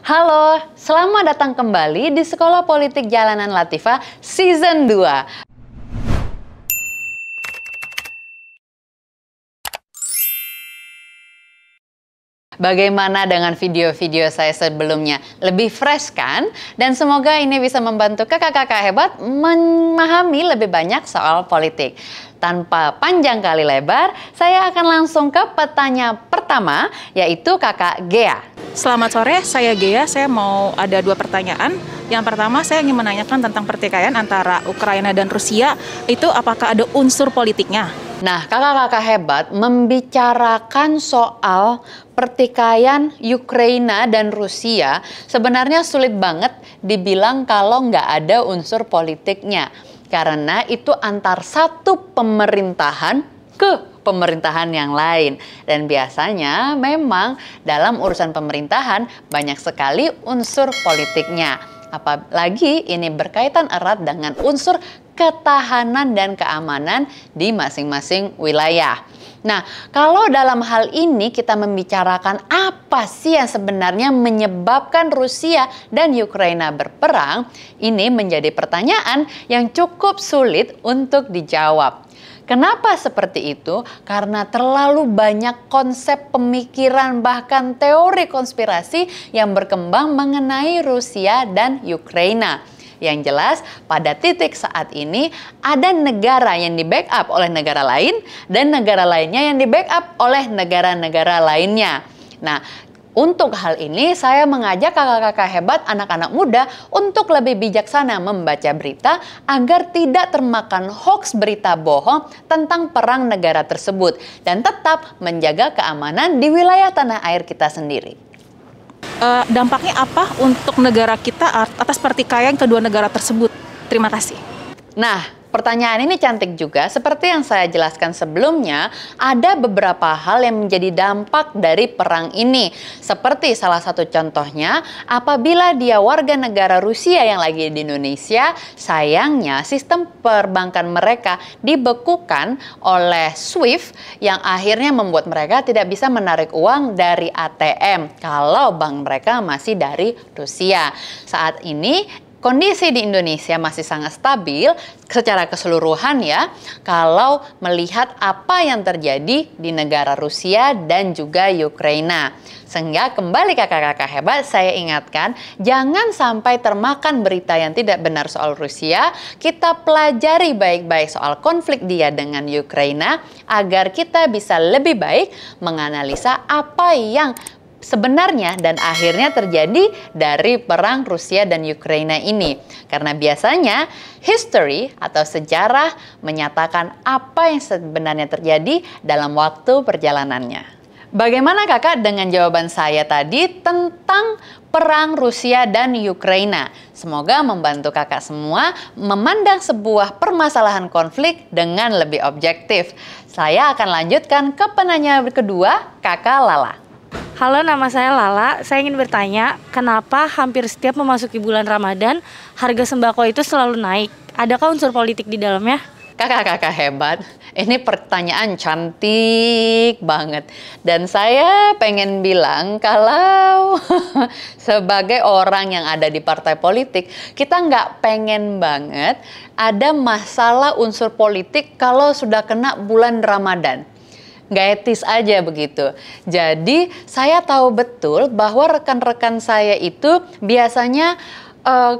Halo, selamat datang kembali di Sekolah Politik Jalanan Latifah Season 2. Bagaimana dengan video-video saya sebelumnya? Lebih fresh kan? Dan semoga ini bisa membantu kakak-kakak hebat memahami lebih banyak soal politik. Tanpa panjang kali lebar, saya akan langsung ke pertanyaan pertama, yaitu kakak Gea. Selamat sore, saya Gea. Saya mau ada dua pertanyaan. Yang pertama, saya ingin menanyakan tentang pertikaian antara Ukraina dan Rusia. Itu apakah ada unsur politiknya? Nah, kakak-kakak hebat membicarakan soal pertikaian Ukraina dan Rusia sebenarnya sulit banget dibilang kalau nggak ada unsur politiknya. Karena itu antar satu pemerintahan ke pemerintahan yang lain. Dan biasanya memang dalam urusan pemerintahan banyak sekali unsur politiknya. Apalagi ini berkaitan erat dengan unsur ketahanan dan keamanan di masing-masing wilayah. Nah, kalau dalam hal ini kita membicarakan apa sih yang sebenarnya menyebabkan Rusia dan Ukraina berperang, ini menjadi pertanyaan yang cukup sulit untuk dijawab. Kenapa seperti itu? Karena terlalu banyak konsep pemikiran bahkan teori konspirasi yang berkembang mengenai Rusia dan Ukraina. Yang jelas pada titik saat ini ada negara yang di-backup oleh negara lain dan negara lainnya yang di-backup oleh negara-negara lainnya. Nah, untuk hal ini saya mengajak kakak-kakak hebat anak-anak muda untuk lebih bijaksana membaca berita agar tidak termakan hoaks berita bohong tentang perang negara tersebut dan tetap menjaga keamanan di wilayah tanah air kita sendiri. Dampaknya apa untuk negara kita atas pertikaian kedua negara tersebut? Terima kasih. Nah, pertanyaan ini cantik juga. Seperti yang saya jelaskan sebelumnya, ada beberapa hal yang menjadi dampak dari perang ini. Seperti salah satu contohnya, apabila dia warga negara Rusia yang lagi di Indonesia, sayangnya sistem perbankan mereka dibekukan oleh SWIFT yang akhirnya membuat mereka tidak bisa menarik uang dari ATM kalau bank mereka masih dari Rusia. Saat ini kondisi di Indonesia masih sangat stabil secara keseluruhan ya, kalau melihat apa yang terjadi di negara Rusia dan juga Ukraina. Sehingga kembali kakak-kakak hebat, saya ingatkan, jangan sampai termakan berita yang tidak benar soal Rusia. Kita pelajari baik-baik soal konflik dia dengan Ukraina, agar kita bisa lebih baik menganalisa apa yang sebenarnya dan akhirnya terjadi dari perang Rusia dan Ukraina ini. Karena biasanya history atau sejarah menyatakan apa yang sebenarnya terjadi dalam waktu perjalanannya. Bagaimana kakak dengan jawaban saya tadi tentang perang Rusia dan Ukraina? Semoga membantu kakak semua memandang sebuah permasalahan konflik dengan lebih objektif. Saya akan lanjutkan ke penanya kedua, kakak Lala. Halo, nama saya Lala. Saya ingin bertanya, kenapa hampir setiap memasuki bulan Ramadan, harga sembako itu selalu naik? Adakah unsur politik di dalamnya? Kakak-kakak hebat, ini pertanyaan cantik banget. Dan saya pengen bilang kalau sebagai orang yang ada di partai politik, kita nggak pengen banget ada masalah unsur politik kalau sudah kena bulan Ramadan. Nggak etis aja begitu. Jadi saya tahu betul bahwa rekan-rekan saya itu biasanya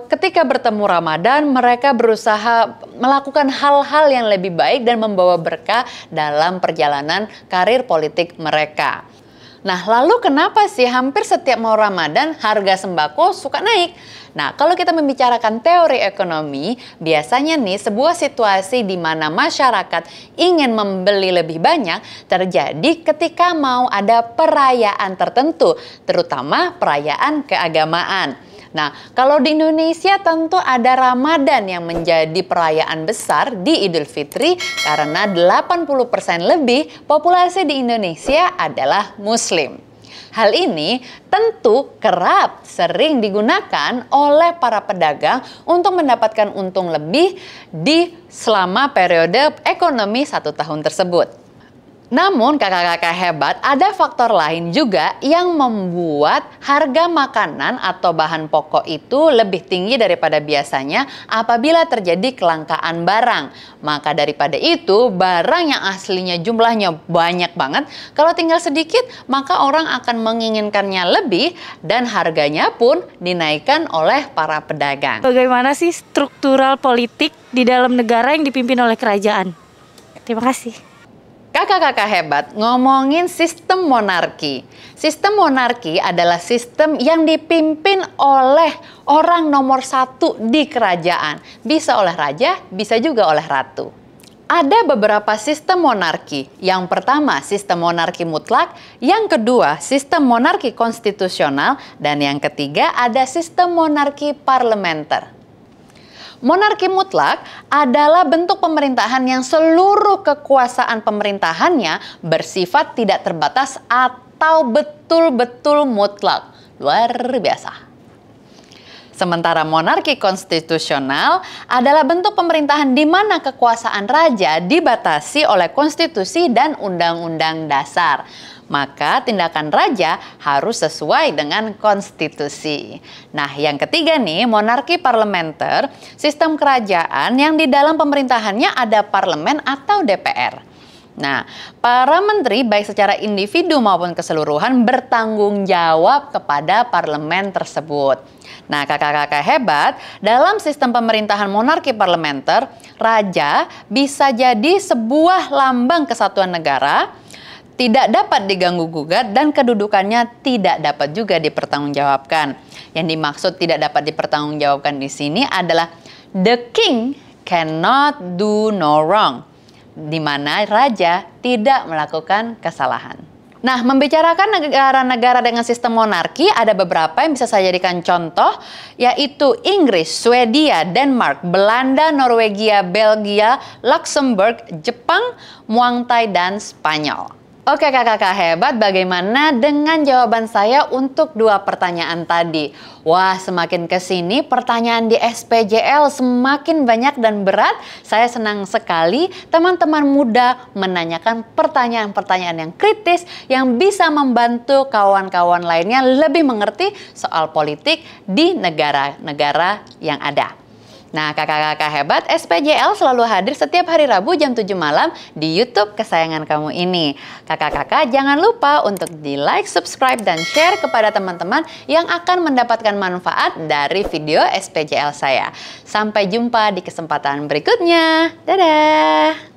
ketika bertemu Ramadan mereka berusaha melakukan hal-hal yang lebih baik dan membawa berkah dalam perjalanan karir politik mereka. Nah, lalu kenapa sih hampir setiap mau Ramadan harga sembako suka naik? Nah, kalau kita membicarakan teori ekonomi, biasanya nih sebuah situasi di mana masyarakat ingin membeli lebih banyak terjadi ketika mau ada perayaan tertentu, terutama perayaan keagamaan. Nah, kalau di Indonesia tentu ada Ramadan yang menjadi perayaan besar di Idul Fitri karena 80% lebih populasi di Indonesia adalah Muslim. Hal ini tentu kerap sering digunakan oleh para pedagang untuk mendapatkan untung lebih di selama periode ekonomi 1 tahun tersebut. Namun kakak-kakak hebat, ada faktor lain juga yang membuat harga makanan atau bahan pokok itu lebih tinggi daripada biasanya apabila terjadi kelangkaan barang. Maka daripada itu, barang yang aslinya jumlahnya banyak banget, kalau tinggal sedikit, maka orang akan menginginkannya lebih dan harganya pun dinaikkan oleh para pedagang. Bagaimana sih struktural politik di dalam negara yang dipimpin oleh kerajaan? Terima kasih. Kakak-kakak hebat, ngomongin sistem monarki. Sistem monarki adalah sistem yang dipimpin oleh orang nomor satu di kerajaan. Bisa oleh raja, bisa juga oleh ratu. Ada beberapa sistem monarki. Yang pertama, sistem monarki mutlak. Yang kedua, sistem monarki konstitusional. Dan yang ketiga, ada sistem monarki parlementer. Monarki mutlak adalah bentuk pemerintahan yang seluruh kekuasaan pemerintahannya bersifat tidak terbatas atau betul-betul mutlak. Luar biasa. Sementara monarki konstitusional adalah bentuk pemerintahan di mana kekuasaan raja dibatasi oleh konstitusi dan undang-undang dasar. Maka tindakan raja harus sesuai dengan konstitusi. Nah, yang ketiga nih, monarki parlementer, sistem kerajaan yang di dalam pemerintahannya ada parlemen atau DPR. Nah, para menteri baik secara individu maupun keseluruhan bertanggung jawab kepada parlemen tersebut. Nah, kakak-kakak hebat, dalam sistem pemerintahan monarki parlementer, raja bisa jadi sebuah lambang kesatuan negara, tidak dapat diganggu-gugat dan kedudukannya tidak dapat juga dipertanggungjawabkan. Yang dimaksud tidak dapat dipertanggungjawabkan di sini adalah the king cannot do no wrong, di mana raja tidak melakukan kesalahan. Nah, membicarakan negara-negara dengan sistem monarki, ada beberapa yang bisa saya jadikan contoh, yaitu Inggris, Swedia, Denmark, Belanda, Norwegia, Belgia, Luxembourg, Jepang, Muang Thai, dan Spanyol. Oke kakak-kakak hebat, bagaimana dengan jawaban saya untuk dua pertanyaan tadi? Wah, semakin kesini pertanyaan di SPJL semakin banyak dan berat. Saya senang sekali teman-teman muda menanyakan pertanyaan-pertanyaan yang kritis yang bisa membantu kawan-kawan lainnya lebih mengerti soal politik di negara-negara yang ada. Nah, kakak-kakak hebat, SPJL selalu hadir setiap hari Rabu jam 7 malam di YouTube kesayangan kamu ini. Kakak-kakak jangan lupa untuk di-like, subscribe, dan share kepada teman-teman yang akan mendapatkan manfaat dari video SPJL saya. Sampai jumpa di kesempatan berikutnya. Dadah!